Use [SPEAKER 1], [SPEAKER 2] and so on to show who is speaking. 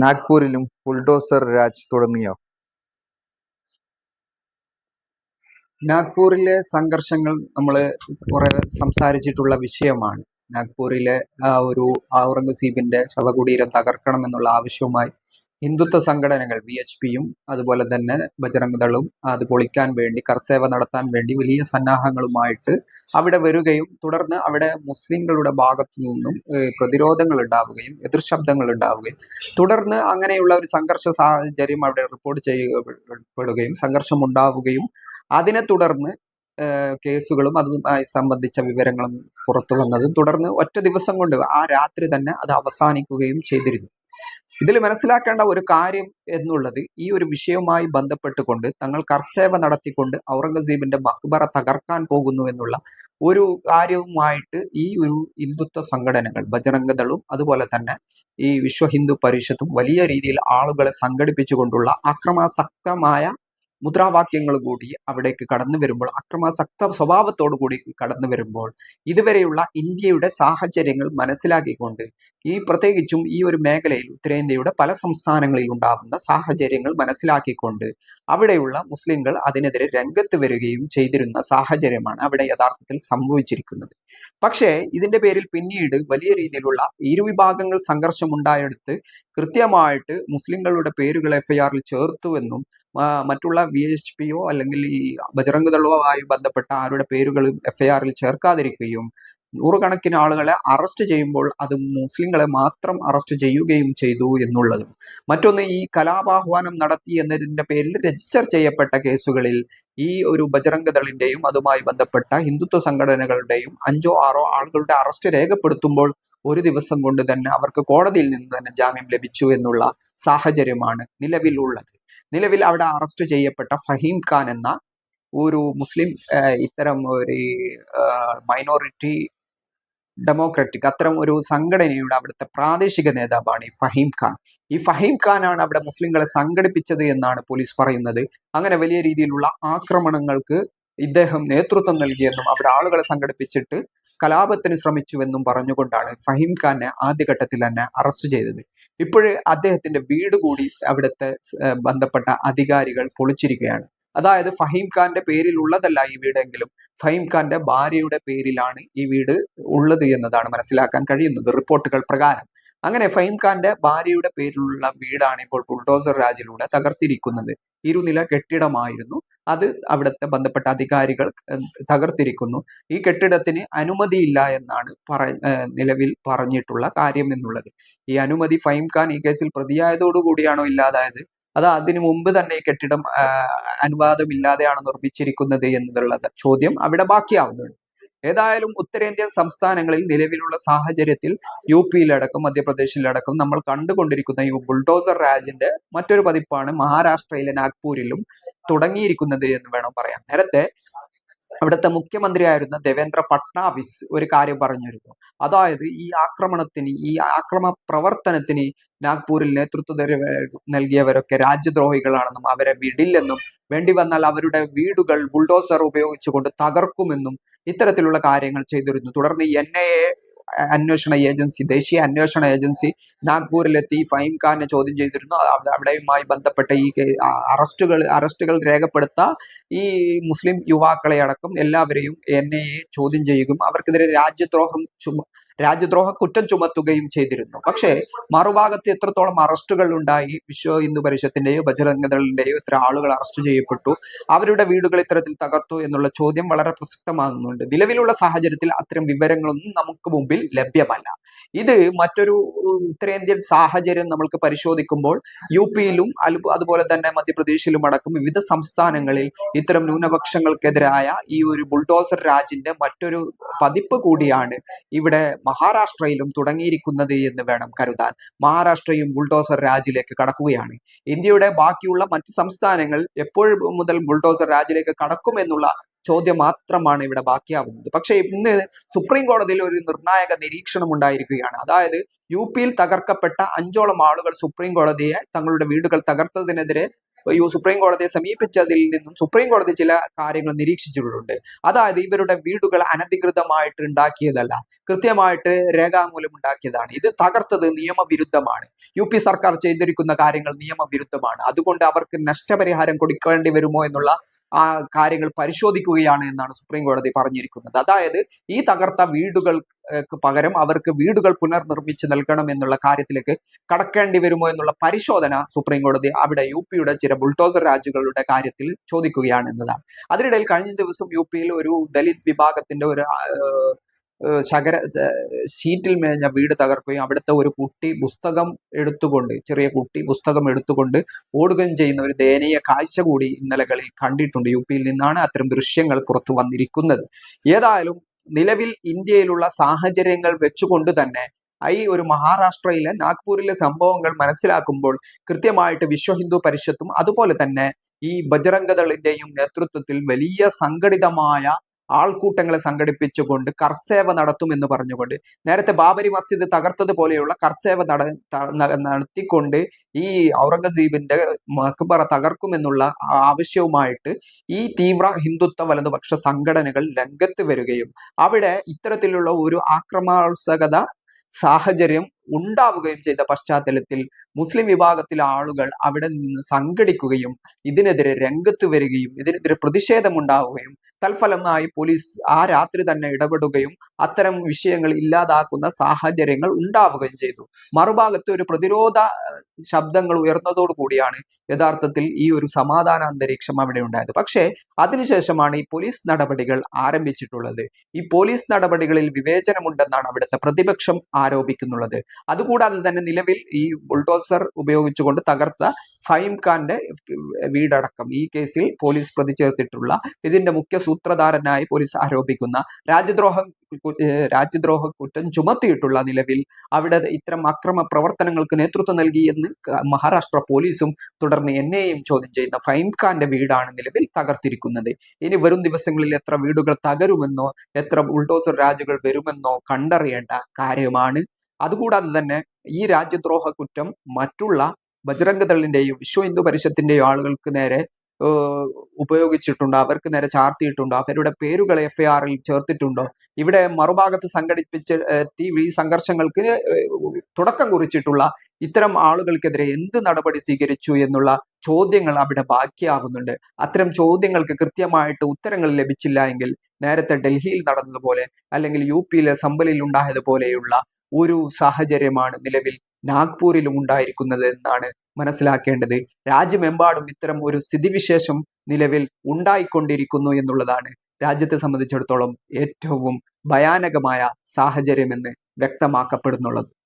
[SPEAKER 1] നാഗ്പൂരിലും bulldozer Raj തുടങ്ങിയോ?
[SPEAKER 2] നാഗ്പൂരിലെ സംഘർഷങ്ങൾ നമ്മൾ കുറെ സംസാരിച്ചിട്ടുള്ള വിഷയമാണ്. നാഗ്പൂരിലെ ഒരു ഔറംഗസീബിന്റെ ശവകുടീരം തകർക്കണം എന്നുള്ള ആവശ്യവുമായി ഹിന്ദുത്വ സംഘടനകൾ VHPയും അതുപോലെ തന്നെ ബജറംഗ് ദളും അത് പൊളിക്കാൻ വേണ്ടി കർസേവ നടത്താൻ വേണ്ടി വലിയ സന്നാഹങ്ങളുമായിട്ട് അവിടെ വരികയും തുടർന്ന് അവിടെ മുസ്ലിങ്ങളുടെ ഭാഗത്തു നിന്നും പ്രതിരോധങ്ങൾ ഉണ്ടാവുകയും എതിർശബ്ദങ്ങൾ ഉണ്ടാവുകയും തുടർന്ന് അങ്ങനെയുള്ള ഒരു സംഘർഷ സാഹചര്യം അവിടെ റിപ്പോർട്ട് ചെയ്യപ്പെടുകയും സംഘർഷം ഉണ്ടാവുകയും അതിനെ തുടർന്ന് കേസുകളും അതുമായി സംബന്ധിച്ച വിവരങ്ങളും പുറത്തു വന്നതും തുടർന്ന് ഒറ്റ ദിവസം കൊണ്ട് ആ രാത്രി തന്നെ അത് അവസാനിക്കുകയും ചെയ്തിരുന്നു. ഇതിൽ മനസ്സിലാക്കേണ്ട ഒരു കാര്യം എന്നുള്ളത്, ഈ ഒരു വിഷയവുമായി ബന്ധപ്പെട്ടുകൊണ്ട് തങ്ങൾ കർസേവ നടത്തിക്കൊണ്ട് ഔറംഗസീബിന്റെ മക്ബറ തകർക്കാൻ പോകുന്നു എന്നുള്ള ഒരു കാര്യവുമായിട്ട് ഈ ഒരു ഹിന്ദുത്വ സംഘടനകൾ ബജറംഗ് ദളും അതുപോലെ തന്നെ ഈ വിശ്വ ഹിന്ദു പരിഷത്തും വലിയ രീതിയിൽ ആളുകളെ സംഘടിപ്പിച്ചുകൊണ്ടുള്ള അക്രമാസക്തമായ മുദ്രാവാക്യങ്ങൾ കൂടി അവിടേക്ക് കടന്നു വരുമ്പോൾ, അക്രമാസക്ത സ്വഭാവത്തോടു കൂടി കടന്നു വരുമ്പോൾ ഇതുവരെയുള്ള ഇന്ത്യയുടെ സാഹചര്യങ്ങൾ മനസ്സിലാക്കിക്കൊണ്ട് പ്രത്യേകിച്ചും ഈ ഒരു മേഖലയിൽ ഉത്തരേന്ത്യയുടെ പല സംസ്ഥാനങ്ങളിൽ ഉണ്ടാകുന്ന സാഹചര്യങ്ങൾ മനസ്സിലാക്കിക്കൊണ്ട് അവിടെയുള്ള മുസ്ലിങ്ങൾ അതിനെതിരെ രംഗത്ത് വരികയും ചെയ്തിരുന്ന സാഹചര്യമാണ് അവിടെ യഥാർത്ഥത്തിൽ സംഭവിച്ചിരിക്കുന്നത്. പക്ഷേ ഇതിന്റെ പേരിൽ പിന്നീട് വലിയ രീതിയിലുള്ള ഇരുവിഭാഗങ്ങൾ സംഘർഷമുണ്ടായെടുത്ത് കൃത്യമായിട്ട് മുസ്ലിങ്ങളുടെ പേരുകൾ FIRൽ ചേർത്തുവെന്നും മറ്റുള്ള VHPയോ അല്ലെങ്കിൽ ഈ ബജറംഗ് ദളോ ആയി ബന്ധപ്പെട്ട ആരുടെ പേരുകളും FIRൽ ചേർക്കാതിരിക്കുകയും നൂറുകണക്കിന് ആളുകളെ അറസ്റ്റ് ചെയ്യുമ്പോൾ അത് മുസ്ലിങ്ങളെ മാത്രം അറസ്റ്റ് ചെയ്യുകയും ചെയ്തു എന്നുള്ളതും, മറ്റൊന്ന് ഈ കലാപാഹ്വാനം നടത്തി എന്നതിന്റെ പേരിൽ രജിസ്റ്റർ ചെയ്യപ്പെട്ട കേസുകളിൽ ഈ ഒരു ബജറംഗ് ദളിന്റെയും അതുമായി ബന്ധപ്പെട്ട ഹിന്ദുത്വ സംഘടനകളുടെയും 5 or 6 ആളുകളുടെ അറസ്റ്റ് രേഖപ്പെടുത്തുമ്പോൾ ഒരു ദിവസം കൊണ്ട് തന്നെ അവർക്ക് കോടതിയിൽ നിന്ന് തന്നെ ജാമ്യം ലഭിച്ചു എന്നുള്ള സാഹചര്യമാണ് നിലവിലുള്ളത്. നിലവിൽ അവിടെ അറസ്റ്റ് ചെയ്യപ്പെട്ട ഫഹീം ഖാൻ എന്ന ഒരു മുസ്ലിം ഇത്തരം ഒരു മൈനോറിറ്റി ഡെമോക്രാറ്റിക് അത്തരം ഒരു സംഘടനയുടെ അവിടുത്തെ പ്രാദേശിക നേതാവാണ് ഈ ഫഹീം ഖാൻ. ഈ ഫഹീം ഖാനാണ് അവിടെ മുസ്ലിങ്ങളെ സംഘടിപ്പിച്ചത് എന്നാണ് പോലീസ് പറയുന്നത്. അങ്ങനെ വലിയ രീതിയിലുള്ള ആക്രമണങ്ങൾക്ക് ഇദ്ദേഹം നേതൃത്വം നൽകിയെന്നും അവിടെ ആളുകളെ സംഘടിപ്പിച്ചിട്ട് കലാപത്തിന് ശ്രമിച്ചുവെന്നും പറഞ്ഞുകൊണ്ടാണ് ഫഹീം ഖാനെ ആദ്യഘട്ടത്തിൽ തന്നെ അറസ്റ്റ് ചെയ്തത്. ഇപ്പോഴ് അദ്ദേഹത്തിന്റെ വീട് കൂടി അവിടുത്തെ ബന്ധപ്പെട്ട അധികാരികൾ പൊളിച്ചിരിക്കുകയാണ്. അതായത് ഫഹീം ഖാന്റെ പേരിൽ ഉള്ളതല്ല ഈ വീടെങ്കിലും ഫഹീം ഖാന്റെ ഭാര്യയുടെ പേരിലാണ് ഈ വീട് ഉള്ളത് എന്നതാണ് മനസ്സിലാക്കാൻ കഴിയുന്നത് റിപ്പോർട്ടുകൾ പ്രകാരം. അങ്ങനെ ഫഹീം ഖാന്റെ ഭാര്യയുടെ പേരിലുള്ള വീടാണ് ഇപ്പോൾ ബുൾഡോസർ രാജിലൂടെ തകർത്തിരിക്കുന്നത്. ഇരുനില കെട്ടിടമായിരുന്നു അത്. അവിടുത്തെ ബന്ധപ്പെട്ട അധികാരികൾ തകർത്തിരിക്കുന്നു. ഈ കെട്ടിടത്തിന് അനുമതിയില്ല എന്നാണ് നിലവിൽ പറഞ്ഞിട്ടുള്ള കാര്യം എന്നുള്ളത്. ഈ അനുമതി ഫഹീം ഖാൻ ഈ കേസിൽ പ്രതിയായതോടുകൂടിയാണോ ഇല്ലാതായത്, അത് അതിനു മുമ്പ് തന്നെ ഈ കെട്ടിടം അനുവാദമില്ലാതെയാണ് നിർമ്മിച്ചിരിക്കുന്നത് എന്നുള്ള ചോദ്യം അവിടെ ബാക്കിയാവുന്നുണ്ട്. ഏതായാലും ഉത്തരേന്ത്യൻ സംസ്ഥാനങ്ങളിൽ നിലവിലുള്ള സാഹചര്യത്തിൽ UPയിലടക്കം മധ്യപ്രദേശിലടക്കം നമ്മൾ കണ്ടുകൊണ്ടിരിക്കുന്ന ഈ ബുൾഡോസർ രാജിന്റെ മറ്റൊരു പതിപ്പാണ് മഹാരാഷ്ട്രയിലെ നാഗ്പൂരിലും തുടങ്ങിയിരിക്കുന്നത് എന്ന് വേണം പറയാൻ. നേരത്തെ അവിടുത്തെ മുഖ്യമന്ത്രിയായിരുന്ന ദേവേന്ദ്ര ഫട്നാവിസ് ഒരു കാര്യം പറഞ്ഞിരുന്നു. അതായത് ഈ ആക്രമണത്തിന്, ഈ ആക്രമ പ്രവർത്തനത്തിന് നാഗ്പൂരിൽ നേതൃത്വം നൽകിയവരൊക്കെ രാജ്യദ്രോഹികളാണെന്നും അവരെ വിടില്ലെന്നും വേണ്ടി വന്നാൽ അവരുടെ വീടുകൾ ബുൾഡോസർ ഉപയോഗിച്ചുകൊണ്ട് തകർക്കുമെന്നും ഇത്തരത്തിലുള്ള കാര്യങ്ങൾ ചെയ്തിരുന്നു. തുടർന്ന് NIA അന്വേഷണ ഏജൻസി, ദേശീയ അന്വേഷണ ഏജൻസി നാഗ്പൂരിലെത്തി ഫഹീം ഖാനെ ചോദ്യം ചെയ്തിരുന്നു. അവിടെയുമായി ബന്ധപ്പെട്ട ഈ അറസ്റ്റുകൾ രേഖപ്പെടുത്ത ഈ മുസ്ലിം യുവാക്കളെ അടക്കം എല്ലാവരെയും NIA ചോദ്യം ചെയ്യുകയും അവർക്കെതിരെ രാജ്യദ്രോഹ കുറ്റം ചുമത്തുകയും ചെയ്തിരുന്നു. പക്ഷേ മറുഭാഗത്ത് എത്രത്തോളം അറസ്റ്റുകൾ ഉണ്ടായി, വിശ്വ ഹിന്ദു പരിഷത്തിന്റെയോ ബജറംഗ് ദളിന്റെയോ എത്ര ആളുകൾ അറസ്റ്റ് ചെയ്യപ്പെട്ടു, അവരുടെ വീടുകൾ ഇത്തരത്തിൽ തകർത്തു എന്നുള്ള ചോദ്യം വളരെ പ്രസക്തമാകുന്നുണ്ട്. നിലവിലുള്ള സാഹചര്യത്തിൽ അത്തരം വിവരങ്ങളൊന്നും നമുക്ക് മുമ്പിൽ ലഭ്യമല്ല. ഇത് മറ്റൊരു ഉത്തരേന്ത്യൻ സാഹചര്യം നമ്മൾക്ക് പരിശോധിക്കുമ്പോൾ UPയിലും അതുപോലെ തന്നെ മധ്യപ്രദേശിലും അടക്കം വിവിധ സംസ്ഥാനങ്ങളിൽ ഇത്തരം ന്യൂനപക്ഷങ്ങൾക്കെതിരായ ഈ ഒരു ബുൾഡോസർ രാജിന്റെ മറ്റൊരു പതിപ്പ് കൂടിയാണ് ഇവിടെ മഹാരാഷ്ട്രയിലും തുടങ്ങിയിരിക്കുന്നത് എന്ന് വേണം കരുതാൻ. മഹാരാഷ്ട്രയും ബുൾഡോസർ രാജിലേക്ക് കടക്കുകയാണ്. ഇന്ത്യയുടെ ബാക്കിയുള്ള മറ്റ് സംസ്ഥാനങ്ങൾ എപ്പോൾ മുതൽ ബുൾഡോസർ രാജിലേക്ക് കടക്കുമെന്നുള്ള ചോദ്യം മാത്രമാണ് ഇവിടെ ബാക്കിയാവുന്നത്. പക്ഷേ ഇന്ന് സുപ്രീം കോടതിയിൽ ഒരു നിർണായക നിരീക്ഷണം ഉണ്ടായിരിക്കുകയാണ്. അതായത് UPയിൽ തകർക്കപ്പെട്ട 5ഓളം ആളുകൾ സുപ്രീം കോടതിയെ തങ്ങളുടെ വീടുകൾ തകർത്തതിനെതിരെ സുപ്രീം കോടതിയെ സമീപിച്ചതിൽ നിന്നും സുപ്രീം കോടതി ചില കാര്യങ്ങൾ നിരീക്ഷിച്ചിട്ടുണ്ട്. അതായത് ഇവരുടെ വീടുകൾ അനധികൃതമായിട്ട് ഉണ്ടാക്കിയതല്ല, കൃത്യമായിട്ട് രേഖാമൂലം ഉണ്ടാക്കിയതാണ്. ഇത് തകർത്തത് നിയമവിരുദ്ധമാണ്. സർക്കാർ ചെയ്തിരിക്കുന്ന കാര്യങ്ങൾ നിയമവിരുദ്ധമാണ്. അതുകൊണ്ട് അവർക്ക് നഷ്ടപരിഹാരം കൊടുക്കേണ്ടി വരുമോ എന്നുള്ള കാര്യങ്ങൾ പരിശോധിക്കുകയാണ് എന്നാണ് സുപ്രീം കോടതി പറഞ്ഞിരിക്കുന്നത്. അതായത് ഈ തകർത്ത വീടുകൾക്ക് പകരം അവർക്ക് വീടുകൾ പുനർനിർമ്മിച്ച് നൽകണം എന്നുള്ള കാര്യത്തിലേക്ക് കടക്കേണ്ടി വരുമോ എന്നുള്ള പരിശോധന സുപ്രീം കോടതി അവിടെ യുടെ ചില ബുൾഡോസർ രാജുകളുടെ കാര്യത്തിൽ ചോദിക്കുകയാണ് എന്നതാണ്. അതിനിടയിൽ കഴിഞ്ഞ ദിവസം യിൽ ഒരു ദലിത് വിഭാഗത്തിന്റെ ഒരു ഷീറ്റിൽ മേഞ്ഞ വീട് തകർക്കുകയും അവിടുത്തെ ഒരു കുട്ടി ചെറിയ കുട്ടി പുസ്തകം എടുത്തുകൊണ്ട് ഓടുകയും ചെയ്യുന്ന ഒരു ദയനീയ കാഴ്ച കൂടി ഇന്നലകളിൽ കണ്ടിട്ടുണ്ട്. യിൽ നിന്നാണ് അത്തരം ദൃശ്യങ്ങൾ പുറത്തു വന്നിരിക്കുന്നത്. ഏതായാലും നിലവിൽ ഇന്ത്യയിലുള്ള സാഹചര്യങ്ങൾ വെച്ചുകൊണ്ട് തന്നെ ഈ ഒരു മഹാരാഷ്ട്രയിലെ നാഗ്പൂരിലെ സംഭവങ്ങൾ മനസ്സിലാക്കുമ്പോൾ കൃത്യമായിട്ട് വിശ്വ ഹിന്ദു പരിഷത്തും അതുപോലെ തന്നെ ഈ ബജറംഗദളിന്റെയും നേതൃത്വത്തിൽ വലിയ സംഘടിതമായ ആൾക്കൂട്ടങ്ങളെ സംഘടിപ്പിച്ചുകൊണ്ട് കർസേവ നടത്തുമെന്ന് പറഞ്ഞുകൊണ്ട് നേരത്തെ ബാബരി മസ്ജിദ് തകർത്തതുപോലെയുള്ള കർസേവ നടത്തിക്കൊണ്ട് ഈ ഔറംഗസീബിന്റെ മക്ബറ തകർക്കുമെന്നുള്ള ആവശ്യവുമായിട്ട് ഈ തീവ്ര ഹിന്ദുത്വ വലതുപക്ഷ സംഘടനകൾ രംഗത്ത് വരികയും അവിടെ ഇത്തരത്തിലുള്ള ഒരു ആക്രമണോത്സുകത സാഹചര്യം ഉണ്ടാവുകയും ചെയ്ത പശ്ചാത്തലത്തിൽ മുസ്ലിം വിഭാഗത്തിലെ ആളുകൾ അവിടെ നിന്ന് സംഘടിക്കുകയും ഇതിനെതിരെ രംഗത്ത് വരികയും ഇതിനെതിരെ പ്രതിഷേധമുണ്ടാവുകയും തൽഫലമായി പോലീസ് ആ രാത്രി തന്നെ ഇടപെടുകയും അത്തരം വിഷയങ്ങൾ ഇല്ലാതാക്കുന്ന സാഹചര്യങ്ങൾ ഉണ്ടാവുകയും ചെയ്തു. മറുഭാഗത്ത് ഒരു പ്രതിരോധ ശബ്ദങ്ങൾ ഉയർന്നതോടു കൂടിയാണ് യഥാർത്ഥത്തിൽ ഈ ഒരു സമാധാന അന്തരീക്ഷം അവിടെ ഉണ്ടായത്. പക്ഷേ അതിനുശേഷമാണ് ഈ പോലീസ് നടപടികൾ ആരംഭിച്ചിട്ടുള്ളത്. ഈ പോലീസ് നടപടികളിൽ വിവേചനമുണ്ടെന്നാണ് അവിടുത്തെ പ്രതിപക്ഷം ആരോപിക്കുന്നുള്ളത്. അതുകൂടാതെ തന്നെ നിലവിൽ ഈ ബുൾഡോസർ ഉപയോഗിച്ചുകൊണ്ട് തകർത്ത ഫഹീം ഖാന്റെ വീടടക്കം ഈ കേസിൽ പോലീസ് പ്രതി ചേർത്തിട്ടുള്ള ഇതിന്റെ മുഖ്യ സൂത്രധാരനായി പോലീസ് ആരോപിക്കുന്ന രാജ്യദ്രോഹ കുറ്റം ചുമത്തിയിട്ടുള്ള നിലവിൽ അവിടെ ഇത്തരം അക്രമ പ്രവർത്തനങ്ങൾക്ക് നേതൃത്വം നൽകി എന്ന് മഹാരാഷ്ട്ര പോലീസും തുടർന്ന് എന്നെയും ചോദ്യം ചെയ്യുന്ന ഫഹീം ഖാന്റെ വീടാണ് നിലവിൽ തകർത്തിരിക്കുന്നത്. ഇനി വരും ദിവസങ്ങളിൽ എത്ര വീടുകൾ തകരുമെന്നോ എത്ര ബുൾഡോസർ രാജുകൾ വരുമെന്നോ കണ്ടറിയേണ്ട കാര്യമാണ്. അതുകൂടാതെ തന്നെ ഈ രാജ്യദ്രോഹ കുറ്റം മറ്റുള്ള ബജറംഗദളിന്റെയും വിശ്വ ഹിന്ദു പരിഷത്തിന്റെയും ആളുകൾക്ക് നേരെ ഉപയോഗിച്ചിട്ടുണ്ടോ, അവർക്ക് നേരെ ചാർത്തിയിട്ടുണ്ടോ, അവരുടെ പേരുകൾ FIRൽ ചേർത്തിട്ടുണ്ടോ, ഇവിടെ മറുഭാഗത്ത് സംഘടിപ്പിച്ച് ഈ സംഘർഷങ്ങൾക്ക് തുടക്കം കുറിച്ചിട്ടുള്ള ഇത്തരം ആളുകൾക്കെതിരെ എന്ത് നടപടി സ്വീകരിച്ചു എന്നുള്ള ചോദ്യങ്ങൾ അവിടെ ബാക്കിയാവുന്നുണ്ട്. അത്തരം ചോദ്യങ്ങൾക്ക് കൃത്യമായിട്ട് ഉത്തരങ്ങൾ ലഭിച്ചില്ല എങ്കിൽ നേരത്തെ ഡൽഹിയിൽ നടന്നതുപോലെ അല്ലെങ്കിൽ യിലെ സംഭലിൽ ഉണ്ടായതുപോലെയുള്ള ഒരു സാഹചര്യമാണ് നിലവിൽ നാഗ്പൂരിലും ഉണ്ടായിരിക്കുന്നത് എന്നാണ് മനസ്സിലാക്കേണ്ടത്. രാജ്യമെമ്പാടും ഇത്തരം ഒരു സ്ഥിതിവിശേഷം നിലവിൽ ഉണ്ടായിക്കൊണ്ടിരിക്കുന്നു എന്നുള്ളതാണ് രാജ്യത്തെ സംബന്ധിച്ചിടത്തോളം ഏറ്റവും ഭയാനകമായ സാഹചര്യമെന്ന് വ്യക്തമാക്കപ്പെടുന്നുള്ളത്.